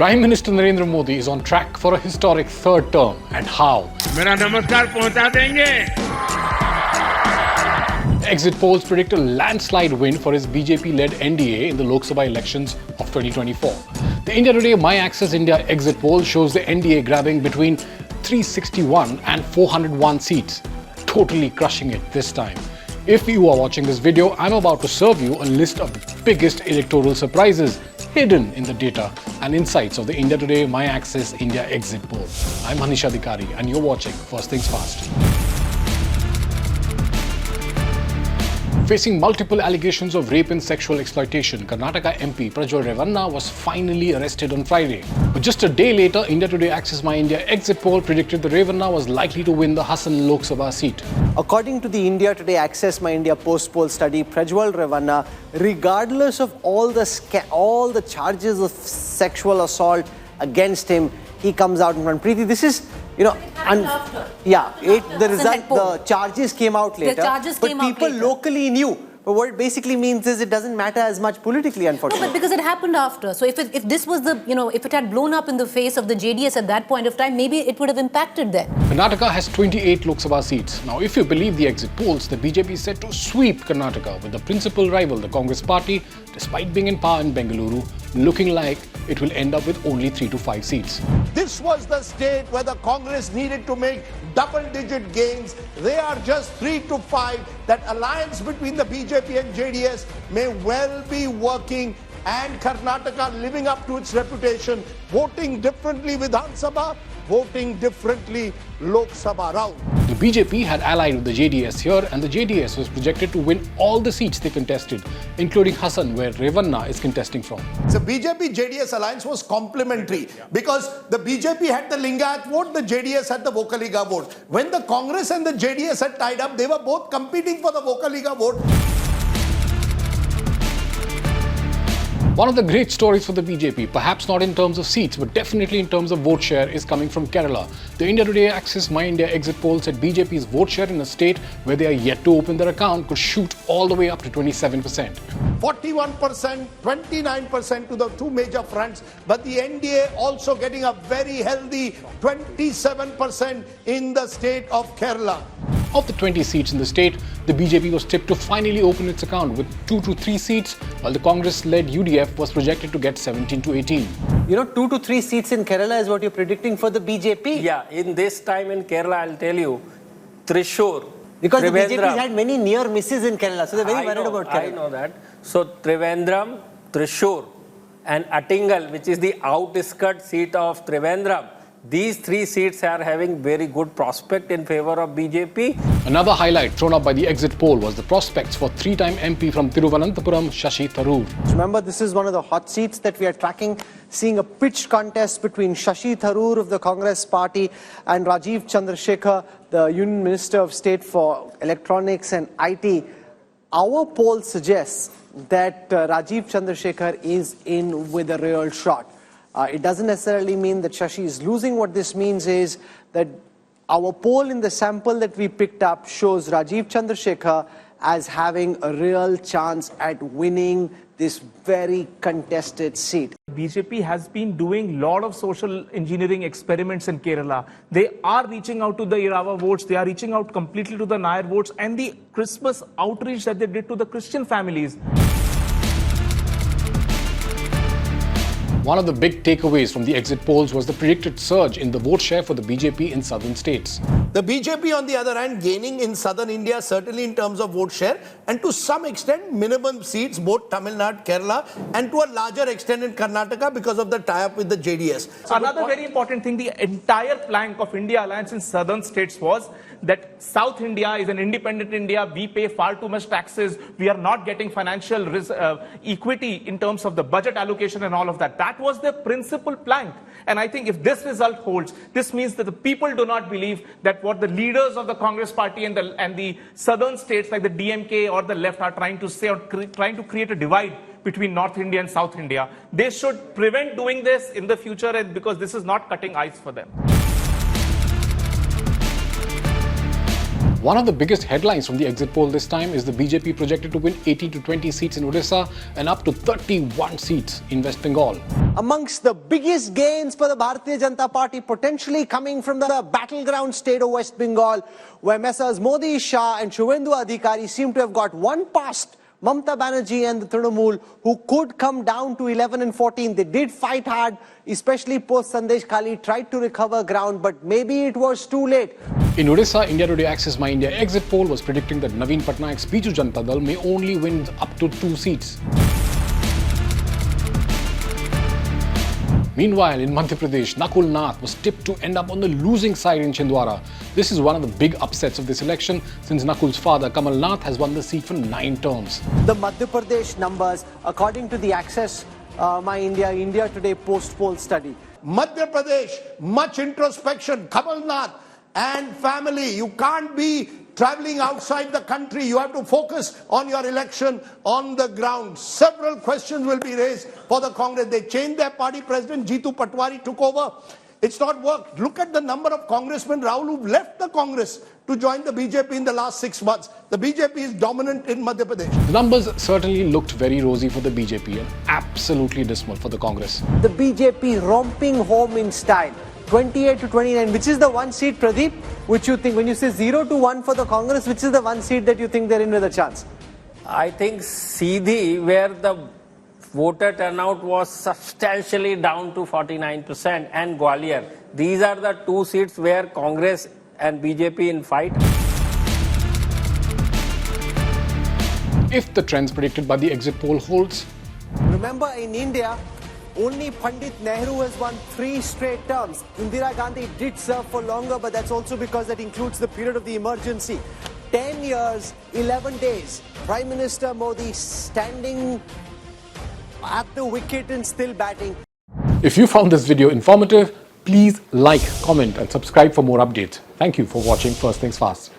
Prime Minister Narendra Modi is on track for a historic third term. And how? मेरा नमस्कार पहुंचा देंगे. Exit polls predict a landslide win for his BJP-led NDA in the Lok Sabha elections of 2024. The India Today My Access India exit poll shows the NDA grabbing between 361 and 401 seats, totally crushing it this time. If you are watching this video, I'm about to serve you a list of the biggest electoral surprises hidden in the data and insights of the India Today My Access India exit poll. I'm Manish Adhikary and you're watching First Things Fast. Facing multiple allegations of rape and sexual exploitation, Karnataka MP Prajwal Revanna was finally arrested on Friday. But just a day later, India Today Access My India exit poll predicted that Revanna was likely to win the Hassan Lok Sabha seat. According to the India Today Access My India post-poll study, Prajwal Revanna, regardless of all the charges of sexual assault against him, he comes out in front. Preeti, this is, the result, the charges came out later. But people locally knew. But what it basically means is it doesn't matter as much politically, unfortunately. No, but because it happened after. So if this was the, if it had blown up in the face of the JDS at that point of time, maybe it would have impacted them. Karnataka has 28 Lok Sabha seats. Now, if you believe the exit polls, the BJP is set to sweep Karnataka with the principal rival, the Congress party, despite being in power in Bengaluru, looking like it will end up with only 3 to 5 seats. This was the state where the Congress needed to make double-digit gains. They are just 3 to 5. That alliance between the BJP and JDS may well be working, and Karnataka living up to its reputation, voting differently Vidhan Sabha, voting differently Lok Sabha round. The BJP had allied with the JDS here, and the JDS was projected to win all the seats they contested, including Hassan, where Revanna is contesting from. The BJP-JDS alliance was complementary because the BJP had the Lingayat vote, the JDS had the Vocaliga vote. When the Congress and the JDS had tied up, they were both competing for the Vocaliga vote. One of the great stories for the BJP, perhaps not in terms of seats, but definitely in terms of vote share, is coming from Kerala. The India Today Access My India exit poll said BJP's vote share in a state where they are yet to open their account could shoot all the way up to 27%. 41%, 29% to the two major fronts, but the NDA also getting a very healthy 27% in the state of Kerala. Of the 20 seats in the state, the BJP was tipped to finally open its account with 2 to 3 seats, while the Congress-led UDF was projected to get 17 to 18. 2 to 3 seats in Kerala is what you're predicting for the BJP? Yeah, in this time in Kerala, I'll tell you, Thrissur, because Trivandrum, the BJP has had many near misses in Kerala, so they're very worried about Kerala. I know that. So Trivandrum, Thrissur and Attingal, which is the outskirt seat of Trivandrum, these 3 seats are having very good prospect in favor of BJP. Another highlight thrown up by the exit poll was the prospects for 3-time MP from Thiruvananthapuram, Shashi Tharoor. Remember, this is one of the hot seats that we are tracking, seeing a pitched contest between Shashi Tharoor of the Congress party and Rajiv Chandrasekhar, the Union Minister of State for Electronics and IT. Our poll suggests that Rajiv Chandrasekhar is in with a real shot. It doesn't necessarily mean that Shashi is losing. What this means is that our poll in the sample that we picked up shows Rajiv Chandrasekhar as having a real chance at winning this very contested seat. BJP has been doing a lot of social engineering experiments in Kerala. They are reaching out to the Irava votes, they are reaching out completely to the Nair votes, and the Christmas outreach that they did to the Christian families. One of the big takeaways from the exit polls was the predicted surge in the vote share for the BJP in southern states. The BJP, on the other hand, gaining in southern India, certainly in terms of vote share, and to some extent, minimum seats, both Tamil Nadu, Kerala, and to a larger extent in Karnataka because of the tie-up with the JDS. Another very important thing, the entire plank of India Alliance in southern states was that South India is an independent India. We pay far too much taxes. We are not getting financial equity in terms of the budget allocation and all of that. That was the principal plank. And I think if this result holds, this means that the people do not believe that what the leaders of the Congress party and the southern states like the DMK or the left are trying to say or trying to create a divide between North India and South India. They should prevent doing this in the future because this is not cutting ice for them. One of the biggest headlines from the exit poll this time is the BJP projected to win 18 to 20 seats in Odisha and up to 31 seats in West Bengal. Amongst the biggest gains for the Bharatiya Janata Party potentially coming from the battleground state of West Bengal, where Messrs. Modi, Shah and Shubhendu Adhikary seem to have got one past Mamata Banerjee and the Trinamool, who could come down to 11 and 14. They did fight hard, especially post Sandesh Kali tried to recover ground, but maybe it was too late. In Odisha, India Today Access My India exit poll was predicting that Naveen Patnaik's Biju Janata Dal may only win up to 2 seats. Meanwhile, in Madhya Pradesh, Nakul Nath was tipped to end up on the losing side in Chhindwara. This is one of the big upsets of this election, since Nakul's father, Kamal Nath, has won the seat for 9 terms. The Madhya Pradesh numbers, according to the Access My India Today post-poll study. Madhya Pradesh, much introspection, Kamal Nath and family. You can't be traveling outside the country. You have to focus on your election on the ground. Several questions will be raised for the Congress. They changed their party president. Jitu Patwari took over. It's not worked. Look at the number of congressmen, Rahul, who've left the Congress to join the BJP in the last 6 months. The BJP is dominant in Madhya Pradesh. The numbers certainly looked very rosy for the BJP and absolutely dismal for the Congress. The BJP romping home in style. 28 to 29, which is the one seat, Pradeep, which you think, when you say 0 to 1 for the Congress, which is the one seat that you think they're in with a chance? I think Sindhi, where the voter turnout was substantially down to 49%, and Gwalior. These are the 2 seats where Congress and BJP in fight. If the trends predicted by the exit poll holds, Remember, in India, only Pandit Nehru has won 3 straight terms. Indira Gandhi did serve for longer, but that's also because that includes the period of the emergency. 10 years, 11 days. Prime Minister Modi standing at the wicket and still batting. if you found this video informative, please like, comment and subscribe for more updates. Thank you for watching First Things Fast.